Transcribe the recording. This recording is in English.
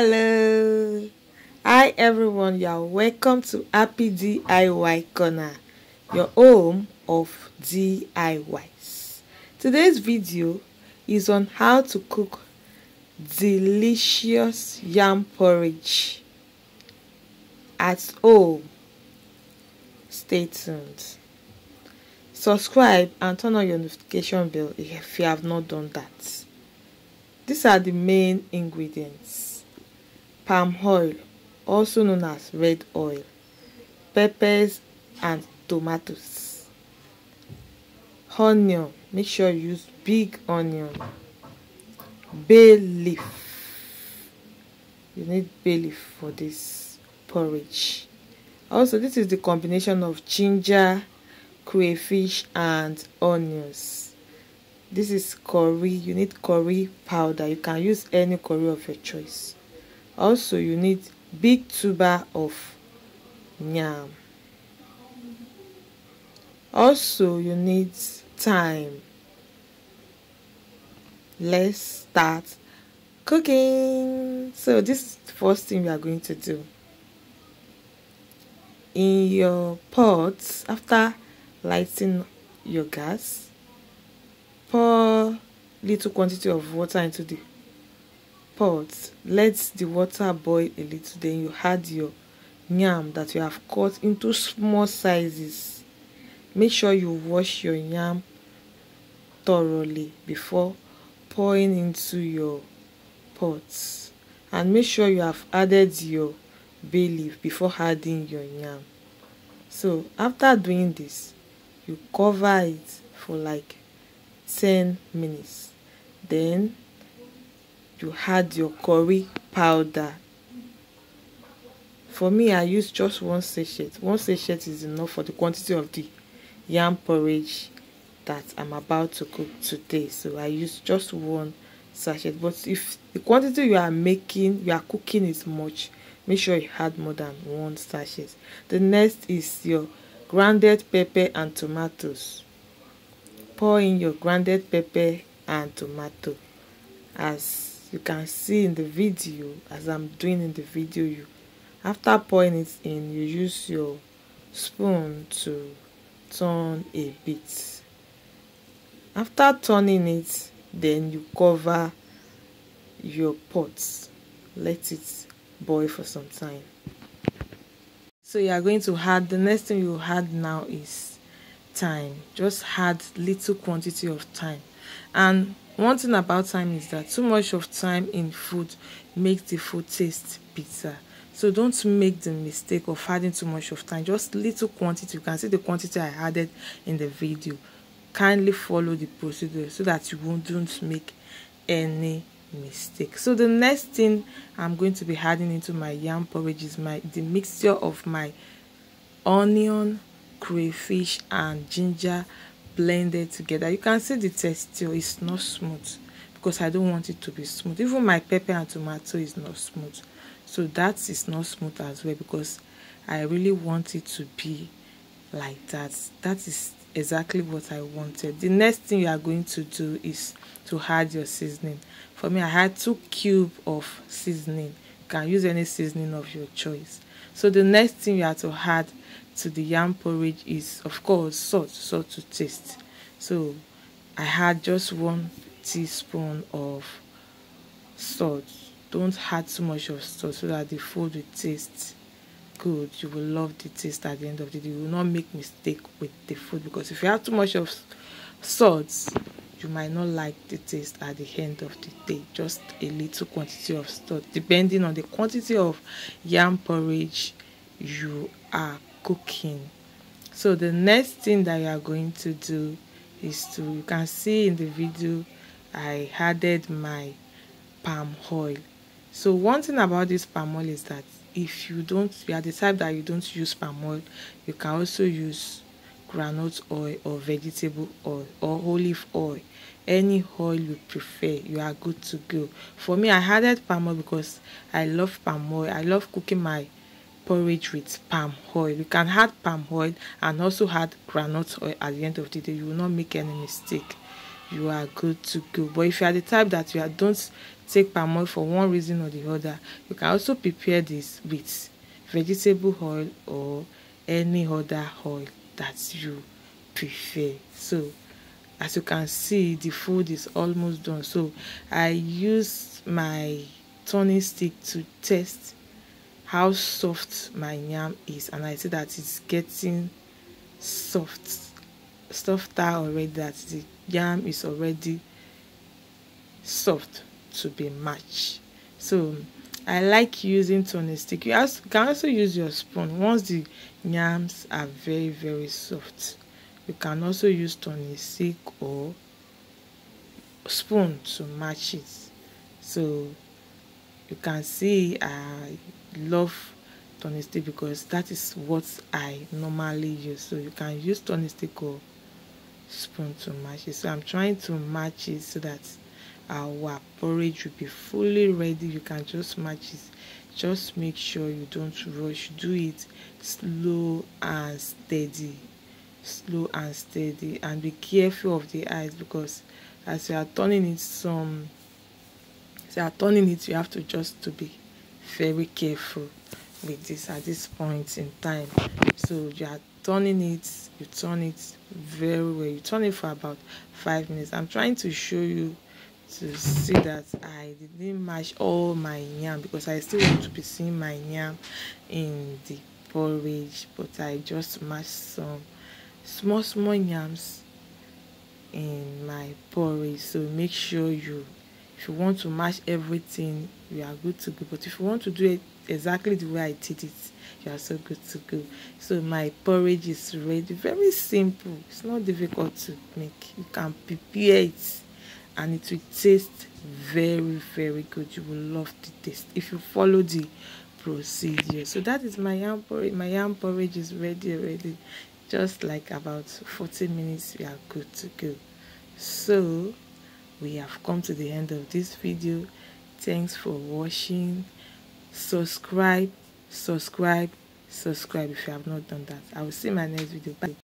Hello, hi everyone, you are welcome to Happy DIY Corner, your home of DIYs. Today's video is on how to cook delicious yam porridge at home. Stay tuned. Subscribe and turn on your notification bell if you have not done that. These are the main ingredients: palm oil, also known as red oil, peppers and tomatoes, onion, make sure you use big onion, bay leaf, you need bay leaf for this porridge. Also, this is the combination of ginger, crayfish and onions. This is curry, you need curry powder, you can use any curry of your choice. Also, you need big tuber of yam. Also, you need thyme. Let's start cooking. So this is the first thing we are going to do. In your pot, after lighting your gas, pour little quantity of water into the pot. Let the water boil a little, then you add your yam that you have cut into small sizes. Make sure you wash your yam thoroughly before pouring into your pot, and make sure you have added your bay leaf before adding your yam. So after doing this, you cover it for like 10 minutes. Then you add your curry powder. For me, I use just one sachet. One sachet is enough for the quantity of the yam porridge that I'm about to cook today. So I use just one sachet. But if the quantity you are cooking is much, make sure you add more than one sachet. The next is your grounded pepper and tomatoes. Pour in your grounded pepper and tomato. As you can see in the video, as I'm doing in the video, after pouring it in, you use your spoon to turn a bit. After turning it, then you cover your pot. Let it boil for some time. So you are going to add, the next thing you add now is thyme. Just add little quantity of thyme. And one thing about thyme is that too much of thyme in food makes the food taste bitter. So don't make the mistake of adding too much of thyme. Just little quantity. You can see the quantity I added in the video. Kindly follow the procedure so that you don't make any mistake. So the next thing I'm going to be adding into my yam porridge is the mixture of my onion, crayfish and ginger blended together. You can see the texture is not smooth because I don't want it to be smooth. Even my pepper and tomato is not smooth, so that is not smooth as well because I really want it to be like that. That is exactly what I wanted. The next thing you are going to do is to add your seasoning. For me, I had 2 cubes of seasoning. You can use any seasoning of your choice. So the next thing you have to add to the yam porridge is, of course, salt to taste. So I had just 1 teaspoon of salt. Don't add too much of salt so that the food will taste good. You will love the taste at the end of the day. You will not make mistake with the food, because if you have too much of salt, you might not like the taste at the end of the day. Just a little quantity of salt, depending on the quantity of yam porridge you are cooking. So the next thing that you are going to do is you can see in the video I added my palm oil. So one thing about this palm oil is that if you are the type that you don't use palm oil, you can also use groundnut oil or vegetable oil or olive oil. Any oil you prefer, you are good to go. For me, I added palm oil because I love palm oil. I love cooking my porridge with palm oil. You can add palm oil and also add groundnut oil at the end of the day. You will not make any mistake you are good to go. But if you are the type that you are don't take palm oil for one reason or the other, you can also prepare this with vegetable oil or any other oil that you prefer. So as you can see, the food is almost done. So I use my turning stick to test how soft my yam is, and I see that it's getting softer already, that the yam is already soft to be matched. So I like using turning stick. You can also use your spoon once the yams are very soft. You can also use turning stick or spoon to match it. So you can see I love turning stick because that is what I normally use. So you can use turning stick or spoon to match it. So I'm trying to match it so that our porridge will be fully ready. You can just match it. Just make sure you don't rush. Do it slow and steady. Slow and steady, and be careful of the eyes, because as you are turning it, you have to just to be very careful with this at this point in time. So you are turning it, you turn it very well. You turn it for about 5 minutes. I'm trying to show you to see that I didn't mash all my yam, because I still want to be seeing my yam in the porridge, but I just mashed some small yams in my porridge. So make sure if you want to mash everything, you are good to go. But if you want to do it exactly the way I did it, you are so good to go. So my porridge is ready. Very simple. It's not difficult to make. You can prepare it and it will taste very good. You will love the taste if you follow the procedure. So that is my yam porridge. My yam porridge is ready already. Just like about 40 minutes, we are good to go. So we have come to the end of this video. Thanks for watching. Subscribe if you have not done that. I will see my next video. Bye.